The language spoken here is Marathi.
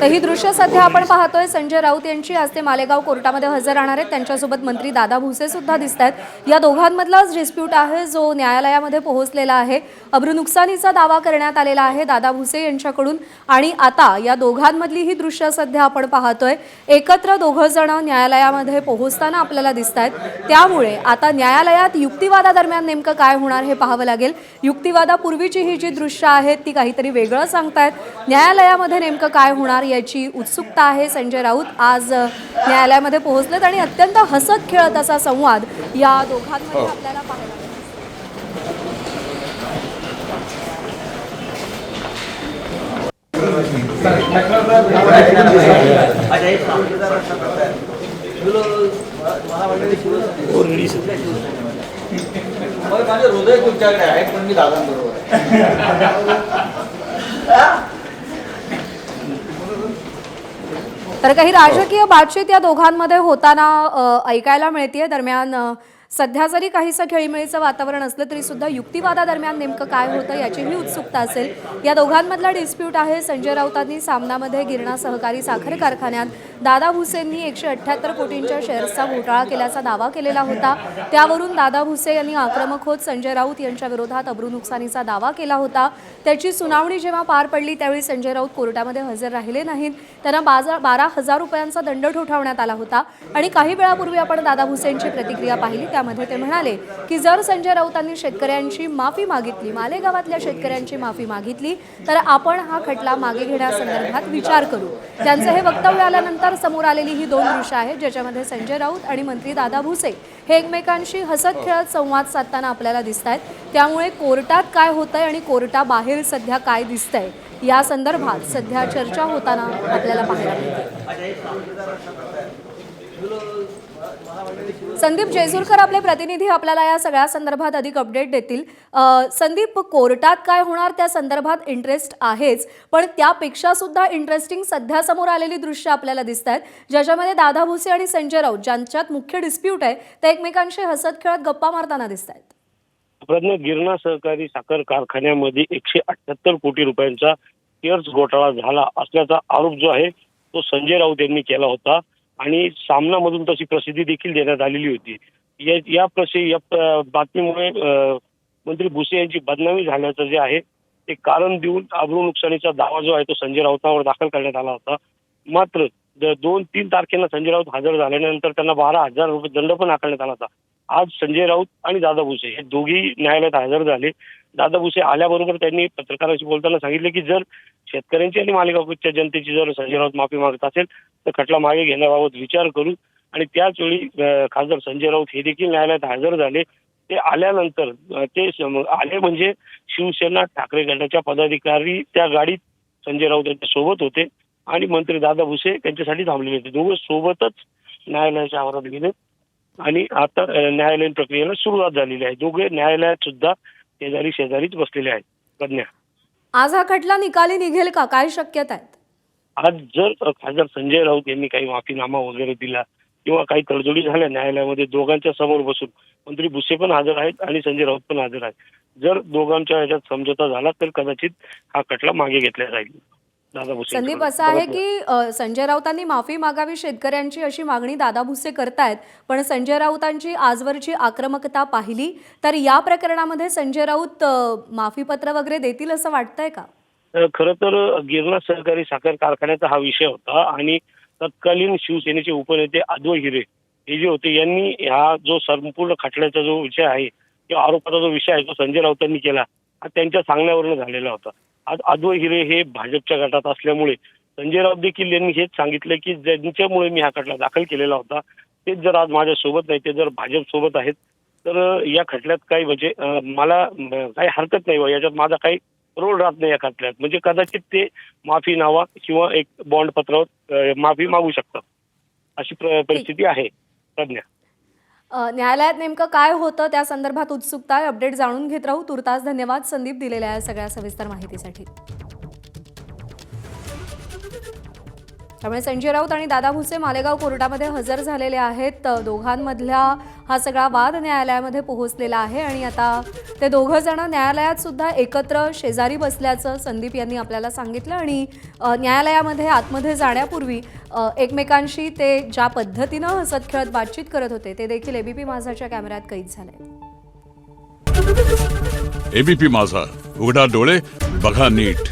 तर ही दृश्य सध्या आपण पाहतोय संजय राऊत यांची आज ते मालेगाव कोर्टामध्ये हजर राहणार आहेत। त्यांच्यासोबत मंत्री दादा भुसे सुद्धा दिसत आहेत। या दोघांमधलाच डिस्प्यूट आहे जो न्यायालयामध्ये पोहोचलेला आहे। अब्रू नुकसानीचा दावा करण्यात आलेला आहे दादा भुसे यांच्याकडून आणि आता या दोघांमधली ही दृश्य सध्या आपण पाहतोय। एकत्र दोघं जण न्यायालयामध्ये पोहोचताना आपल्याला दिसत आहेत। त्यामुळे आता न्यायालयात युक्तिवादादरम्यान नेमकं काय होणार हे पाहावं लागेल। युक्तिवादापूर्वीची ही जी दृश्य आहेत ती काहीतरी वेगळं सांगतायत। न्यायालयामध्ये नेमकं काय होणार याची उत्सुकता आहे। संजय राऊत आज न्यायालयामध्ये पोहोचलेत आणि अत्यंत हसत खेळत असा संवाद या दोघांमध्ये आपल्याला पाहायला मिळतो। माझे हृदय तुमच्याकडे आहे पण मी दादांबरोबर तर काही राजकीय बातचीत या दोघांमध्ये होताना ऐकायला मिळते। दरम्यान सध्या जरी काहीसं खेळीमेळीचं वातावरण असलं तरी सुद्धा युक्तिवादादरम्यान नेमकं काय होतं याचीही उत्सुकता असेल। या दोघांमधला डिस्प्यूट आहे संजय राऊतांनी सामनामध्ये गिरणा सहकारी साखर कारखान्यात दादा भुसेंनी 178 कोटींच्या शेअर्सचा घोटाळा केल्याचा दावा केलेला होता। त्यावरून दादा भुसे यांनी आक्रमक होत संजय राऊत यांच्या विरोधात अब्रू नुकसानीचा दावा केला होता। त्याची सुनावणी जेव्हा पार पडली त्यावेळी संजय राऊत कोर्टामध्ये हजर राहिले नाहीत। त्यांना 12,000 रुपयांचा दंड ठोठावण्यात आला होता आणि काही वेळापूर्वी आपण दादा भुसेंची प्रतिक्रिया पाहिली। त्यामध्ये ते म्हणाले की जर संजय राऊतांनी शेतकऱ्यांची माफी मागितली, मालेगावातल्या शेतकऱ्यांची माफी मागितली तर आपण हा खटला मागे घेण्यासंदर्भात विचार करू। त्यांचं हे वक्तव्य आल्यानंतर समोर आलेली ही दोन दृश्य आहेत ज्याच्यामध्ये संजय राऊत आणि मंत्री दादा भुसे हे एकमेकांशी हसत खेळत संवाद साधताना आपल्याला दिसतायत। त्यामुळे कोर्टात काय होतंय आणि कोर्टाबाहेर सध्या काय दिसतंय या संदर्भात सध्या चर्चा होताना आपल्याला पाहायला मिळते। संदीप जेजुरकर आपले प्रतिनिधी आपल्याला या सगळ्या संदर्भात अधिक अपडेट देतील। संदीप, कोर्टात काय होणार त्या संदर्भात इंटरेस्ट आहेच, पण त्यापेक्षा सुद्धा इंटरेस्टिंग सध्या समोर आलेली दृश्य आपल्याला दिसत आहेत ज्याच्यामध्ये दादा भुसे आणि संजय राऊत ज्यांच्यात मुख्य डिस्प्यूट आहे ते एकमेकांशी हसत खेळत गप्पा मारताना दिसत आहेत। प्रज्ञा, गिरणा सहकारी साखर कारखान्यामध्ये 178 कोटी रुपयांचा शेअर्स घोटाळा झाला असल्याचा आरोप जो आहे तो संजय राऊत यांनी केला होता आणि सामनामधून तशी प्रसिद्धी देखील देण्यात आलेली होती। या बातमीमुळे मंत्री भुसे यांची बदनामी झाल्याचं जे आहे ते कारण देऊन अब्रू नुकसानीचा दावा जो आहे तो संजय राऊतांवर दाखल करण्यात आला होता। मात्र 2-3 तारखेला संजय राऊत हजर झाल्यानंतर त्यांना 12,000 रुपये दंड पण आकारण्यात आला होता। आज संजय राऊत आणि दादा भुसे हे दोघी न्यायालयात हजर झाले। दादा भुसे आल्याबरोबर त्यांनी पत्रकारांशी बोलताना सांगितले की जर शेतकऱ्यांची आणि मालेगावच्या जनतेची जर संजय राऊत माफी मागत असेल तर खटला मागे घेण्याबाबत विचार करू। आणि त्याच वेळी खासदार संजय राऊत हे देखील न्यायालयात हजर झाले। ते आल्यानंतर ते आले म्हणजे शिवसेना ठाकरे गटाच्या पदाधिकारी त्या गाडीत संजय राऊत यांच्या सोबत होते आणि मंत्री दादा भुसे त्यांच्यासाठी थांबलेले होते। दोघं सोबतच न्यायालयाच्या आवारात गेले आणि आता न्यायालयीन प्रक्रियेला सुरुवात झालेली आहे। दोघे न्यायालयात सुद्धा शेजारीच बसलेले आहेत। प्रज्ञा, आज हा खटला निकाली निघेल का, काय शक्यता आहेत? आज जर खासदार संजय राऊत यांनी काही माफीनामा वगैरे दिला किंवा काही तडजोडी झाल्या न्यायालयामध्ये दोघांच्या समोर बसून, मंत्री भुसे पण हजर आहेत आणि संजय राऊत पण हजर आहेत, जर दोघांच्या ह्याच्यात समझोता झाला तर कदाचित हा खटला मागे घेतला जाईल। दादा भुसे संदीप, असं आहे की संजय राऊतांनी माफी मागावी शेतकऱ्यांची अशी मागणी दादा भुसे करतायत, पण संजय राऊतांची आजवरची आक्रमकता पाहिली तर या प्रकरणामध्ये संजय राऊत माफीपत्र वगैरे देतील असं वाटतंय का? खरं तर गिरणा सहकारी साखर कारखान्याचा हा विषय होता आणि तत्कालीन शिवसेनेचे उपनेते अद्वै हिरे हे जे होते यांनी हा जो संपूर्ण खटल्याचा जो विषय आहे किंवा आरोपाचा जो विषय आहे तो संजय राऊतांनी केला हा त्यांच्या सांगण्यावरून झालेला होता। आज अद्वै हिरे हे भाजपच्या गटात असल्यामुळे संजय राऊत देखील यांनी हेच सांगितलं की ज्यांच्यामुळे मी हा खटला दाखल केलेला होता तेच जर आज माझ्या सोबत नाही, ते जर भाजप सोबत आहेत तर या खटल्यात काही म्हणजे मला काही हरकत नाही, याच्यात माझा काही रोल राहत नाही या खटल्यात। म्हणजे कदाचित ते माफीनामा किंवा एक बॉन्ड पत्रावर माफी मागू शकतात अशी परिस्थिती आहे। प्रज्ञा, न्यायालयात नेमकं काय होतं त्या संदर्भात उत्सुकता आहे। अपडेट जाणून घेत राहू। तुर्तास धन्यवाद संदीप दिलेल्या या सगळ्या सविस्तर माहितीसाठी। त्यामुळे संजय राऊत आणि दादा भुसे मालेगाव कोर्टामध्ये हजर झालेले आहेत। दोघांमधला हा सगळा वाद न्यायालयामध्ये पोहोचलेला आहे आणि आता ते दोघं जण न्यायालयात सुद्धा एकत्र शेजारी बसल्याचं संदीप यांनी आपल्याला सांगितलं आणि न्यायालयामध्ये आतमध्ये जाण्यापूर्वी एकमेकांशी ते ज्या पद्धतीनं हसत खेळत बातचीत करत होते ते देखील एबीपी माझाच्या कॅमेऱ्यात कैद झाले. एबीपी माझा, उघडा डोळे बघा नीट.